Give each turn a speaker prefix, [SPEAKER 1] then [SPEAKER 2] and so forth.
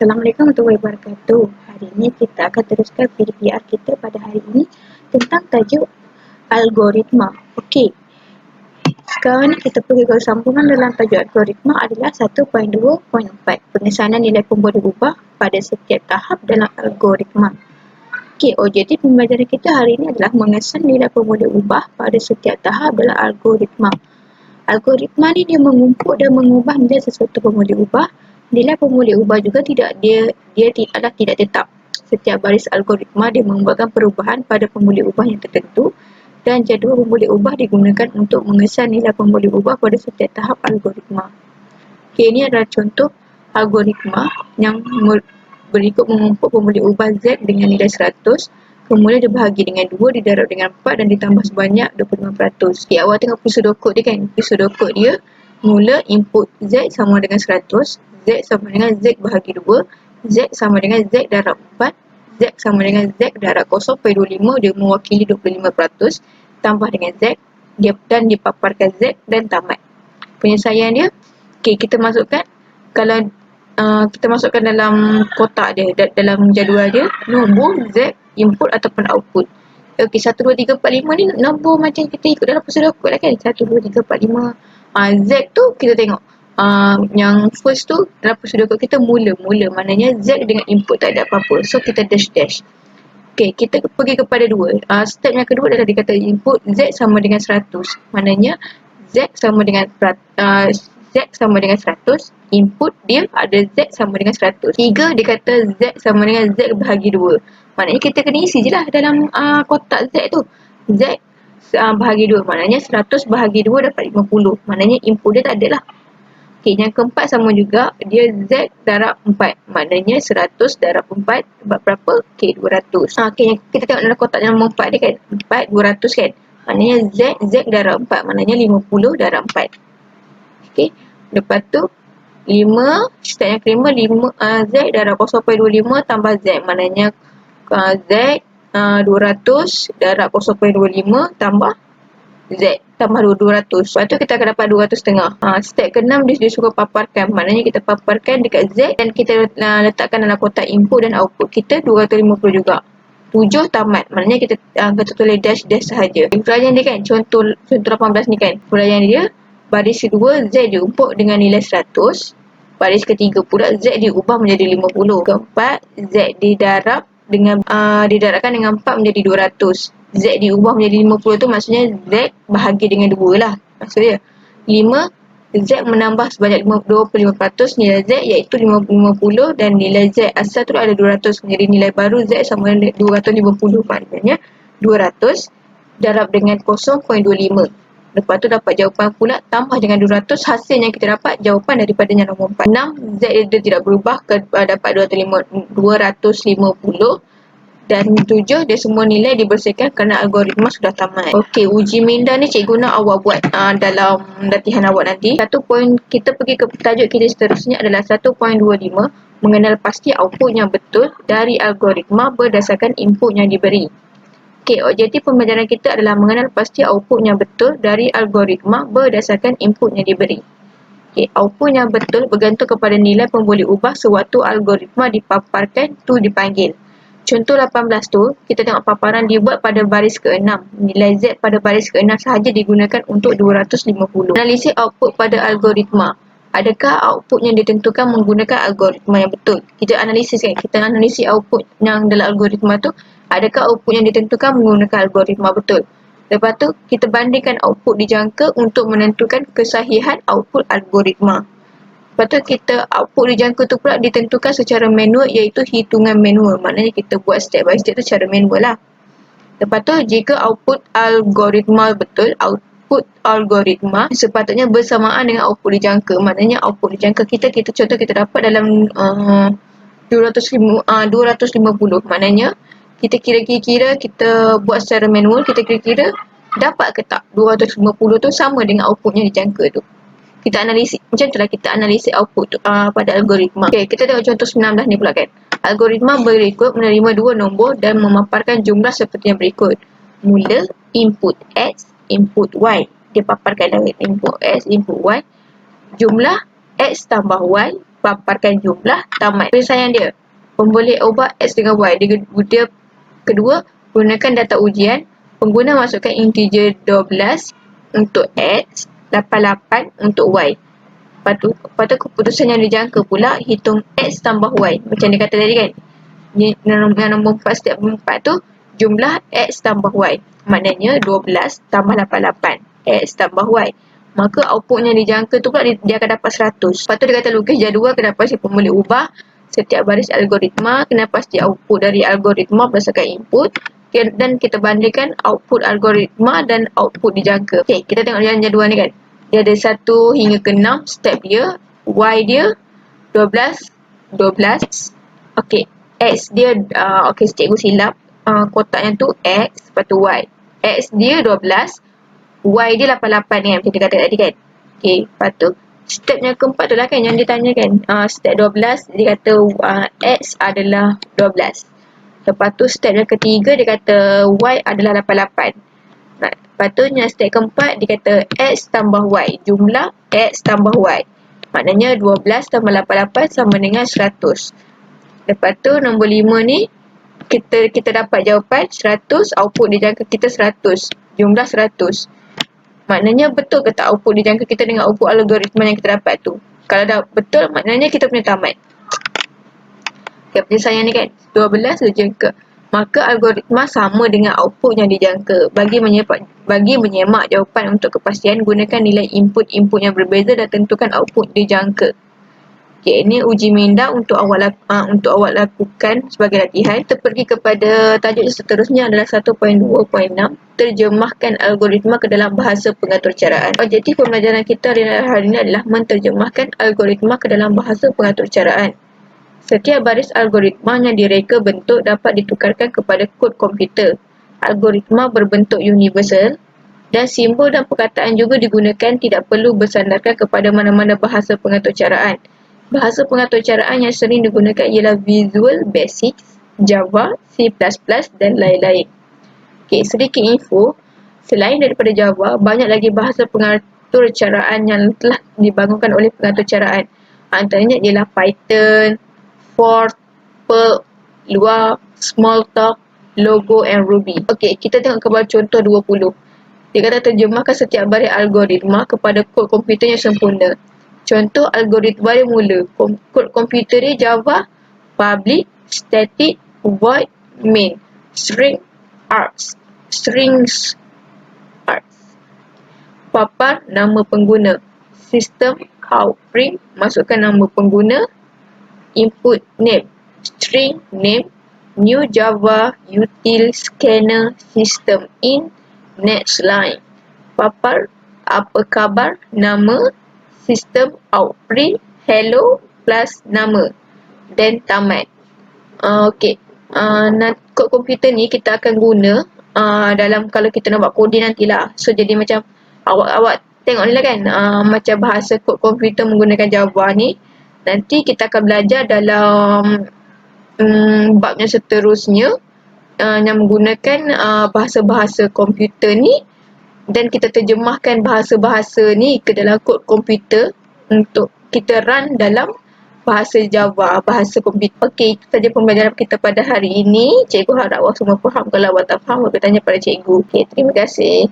[SPEAKER 1] Assalamualaikum warahmatullahi wabarakatuh. Hari ini kita akan teruskan PDPR kita pada hari ini tentang tajuk algoritma. Okey. Sekarang ni kita pergi ke sambungan dalam tajuk algoritma adalah 1.2.4. Pengesanan nilai pun boleh ubah pada setiap tahap dalam algoritma. Okey, objektif pembelajaran kita hari ini adalah mengesan nilai pun boleh ubah pada setiap tahap dalam algoritma. Algoritma ni dia mengumpul dan mengubah nilai sesuatu pun boleh ubah. Nilai pun boleh ubah juga tidak adalah tidak tetap. Setiap baris algoritma dia membuatkan perubahan pada pemboleh ubah yang tertentu dan jadual pemboleh ubah digunakan untuk mengesan nilai pemboleh ubah pada setiap tahap algoritma. Okey, ini adalah contoh algoritma yang berikut mengumpul pemboleh ubah Z dengan nilai 100, kemudian dibahagi dengan 2, didarab dengan 4 dan ditambah sebanyak 25%. Okey, awak tengok pseudocode dia kan? Pseudocode dia mula input Z sama dengan 100, Z sama dengan Z bahagi 2, Z sama dengan Z darab 4, Z sama dengan Z darab 0.25, dia mewakili 25%, tambah dengan Z, dan dipaparkan Z dan tamat. Penyelesaian dia, okey, kita masukkan, kalau kita masukkan dalam kotak dia, dalam jadual dia, nombor Z input ataupun output. Okey, 1, 2, 3, 4, 5 ni nombor macam kita ikut dalam pseudocode lah kan. 1, 2, 3, 4, 5. Z tu kita tengok. Yang first tu dalam pseudocode kita mula, maknanya Z dengan input tak ada apa-apa. So kita dash. Okey, kita pergi kepada 2. Step yang kedua adalah dikata input Z sama dengan 100. Maknanya Z sama dengan 100, input dia ada Z sama dengan 100. 3 dia kata Z sama dengan Z bahagi 2. Maknanya kita kena isi je lah dalam kotak Z tu. Z bahagi 2, maknanya 100 bahagi 2 dapat 50. Maknanya input dia tak ada lah. Okey, yang keempat sama juga, dia Z darab 4. Maknanya 100 darab 4 dapat berapa? Okey, 200. Okey, kita tengok dalam kotak yang nombor 4 dia kan. 4, 200 kan. Maknanya Z darab 4. Maknanya 50 darab 4. Okey, lepas tu 5, step yang kelima, Z darab 0.25 tambah Z. Maknanya Z 200 darab 0.25 tambah Z tambah 200. Lepas tu kita akan dapat 200 setengah. Step ke-6 dia suruh paparkan. Maknanya kita paparkan dekat Z dan kita letakkan dalam kotak input dan output kita 250 juga. 7 tamat. Maknanya kita tulis dash sahaja. Huraian dia kan, contoh 18 ni kan. Huraian dia, baris kedua Z diumpuk dengan nilai 100. Baris ketiga pula Z diubah menjadi 50. Keempat, Z didarabkan dengan 4 menjadi 200. Z diubah menjadi 50 tu maksudnya Z bahagi dengan 2 lah maksudnya. 5, Z menambah sebanyak 25% nilai Z iaitu 50 dan nilai Z asal tu ada 200. Jadi nilai baru Z sama dengan 250. Maknanya 200 darab dengan 0.25. Lepas tu dapat jawapan pula tambah dengan 200. Hasil yang kita dapat jawapan daripada yang nombor 4. 6, Z dia tidak berubah dapat 250 dan 7 dia semua nilai dibersihkan kerana algoritma sudah tamat. Okey, uji minda ni cikgu nak awak buat dalam latihan awak nanti. Satu poin, kita pergi ke tajuk kita seterusnya adalah 1.25, mengenal pasti output yang betul dari algoritma berdasarkan input yang diberi. Okey, objektif pembelajaran kita adalah mengenal pasti output yang betul dari algoritma berdasarkan input yang diberi. Okey, output yang betul bergantung kepada nilai pemboleh ubah sewaktu algoritma dipaparkan tu dipanggil. Contoh 18 tu, kita tengok paparan dibuat pada baris ke-6. Nilai Z pada baris ke-6 sahaja digunakan untuk 250. Analisis output pada algoritma. Adakah output yang ditentukan menggunakan algoritma yang betul? Kita analisis kan, kita analisis output yang dalam algoritma tu, adakah output yang ditentukan menggunakan algoritma betul? Lepas tu, kita bandingkan output dijangka untuk menentukan kesahihan output algoritma. Lepas tu, kita output dijangka tu pula ditentukan secara manual iaitu hitungan manual. Maknanya kita buat step by step tu secara manual lah. Lepas tu, jika output algoritma betul, output algoritma sepatutnya bersamaan dengan output dijangka. Maknanya output dijangka kita contoh kita dapat dalam 250. Maknanya kita kira-kira, kita buat secara manual, kita kira-kira dapat ke tak 250 tu sama dengan output yang dijangka tu. Kita analisis, macam itulah kita analisis output tu, pada algoritma. Okay, kita tengok contoh 19 ni pula kan. Algoritma berikut menerima 2 nombor dan memaparkan jumlah seperti yang berikut. Mula, input X, input Y. Dia paparkan dalam input X, input Y. Jumlah X tambah Y paparkan jumlah, tamat. Penyelesaian dia, pemboleh ubah X dengan Y. Dia kedua, gunakan data ujian. Pengguna masukkan integer 12 untuk X, 88 untuk Y. Lepas tu keputusan yang dijangka pula, hitung X tambah Y. Macam dia kata tadi kan, yang nombor 4, setiap nombor 4 tu jumlah X tambah Y. Maknanya 12 tambah 88 X tambah Y. Maka output yang dijangka tu pula dia akan dapat 100. Lepas tu dia kata lukis jadual kenapa si pemboleh ubah setiap baris algoritma, kenapa pasti output dari algoritma berdasarkan input, dan kita bandingkan output algoritma dan output dijangka. Okey, kita tengok dalam jadual ni kan. Dia ada 1 hingga ke 6 step dia, Y dia 12, 12. Okey, X dia okey cikgu silap. Kotak yang tu X, lepas tu Y. X dia 12, Y dia 88 kan, macam dia kata tadi kan. Okey, lepas tu step yang keempat tu lah kan yang dia tanya kan. Step 12 dia kata X adalah 12. Lepas tu step yang ketiga dia kata Y adalah 88. Lepas tu yang step keempat dia kata X tambah Y. Jumlah X tambah Y. Maknanya 12 tambah 88 sama dengan 100. Lepas tu nombor 5 ni kita dapat jawapan 100, output dijangka kita 100. Jumlah 100. Maknanya betul ke tak output dijangka kita dengan output algoritma yang kita dapat tu? Kalau dah betul, maknanya kita punya tamat. Okay, penyelesaian ni kan 12 dijangka. Maka algoritma sama dengan output yang dijangka. Bagi menyemak jawapan untuk kepastian, gunakan nilai input yang berbeza dan tentukan output dijangka. Okay, ini uji minda untuk awak lakukan sebagai latihan. Kita pergi kepada tajuk seterusnya adalah 1.2.6. Terjemahkan algoritma ke dalam bahasa pengatur caraan. Objektif pembelajaran kita hari ini adalah menterjemahkan algoritma ke dalam bahasa pengatur caraan. Setiap baris algoritma yang direka bentuk dapat ditukarkan kepada kod komputer. Algoritma berbentuk universal dan simbol dan perkataan juga digunakan, tidak perlu bersandarkan kepada mana-mana bahasa pengatur caraan. Bahasa pengatur caraan yang sering digunakan ialah Visual Basic, Java, C++ dan lain-lain. Okay, sedikit info. Selain daripada Java, banyak lagi bahasa pengatur caraan yang telah dibangunkan oleh pengatur caraan. Antaranya ialah Python, Fortran, Perl, Lua, Smalltalk, Logo and Ruby. Okey, kita tengok kepada contoh 20. Dia kata terjemahkan setiap baris algoritma kepada kod komputer yang sempurna. Contoh algoritma dia mula. Kod komputer dia Java, public, static, void, main, strings, papar, nama pengguna, sistem, output, masukkan nama pengguna, input name, string name, new Java, util, scanner, system in, next line, papar, apa khabar, nama, sistem outprint, hello plus nama, dan tamat. Okey, kod komputer ni kita akan guna dalam kalau kita nak buat coding nantilah. So jadi macam awak tengok ni lah kan, macam bahasa kod komputer menggunakan Java ni. Nanti kita akan belajar dalam bab yang seterusnya yang menggunakan bahasa-bahasa komputer ni, dan kita terjemahkan bahasa-bahasa ni ke dalam kod komputer untuk kita run dalam bahasa Java, bahasa komputer. Okey, itu saja pembelajaran kita pada hari ini. Cikgu harap awak semua faham. Kalau awak tak faham, awak bertanya pada cikgu. Okey, terima kasih.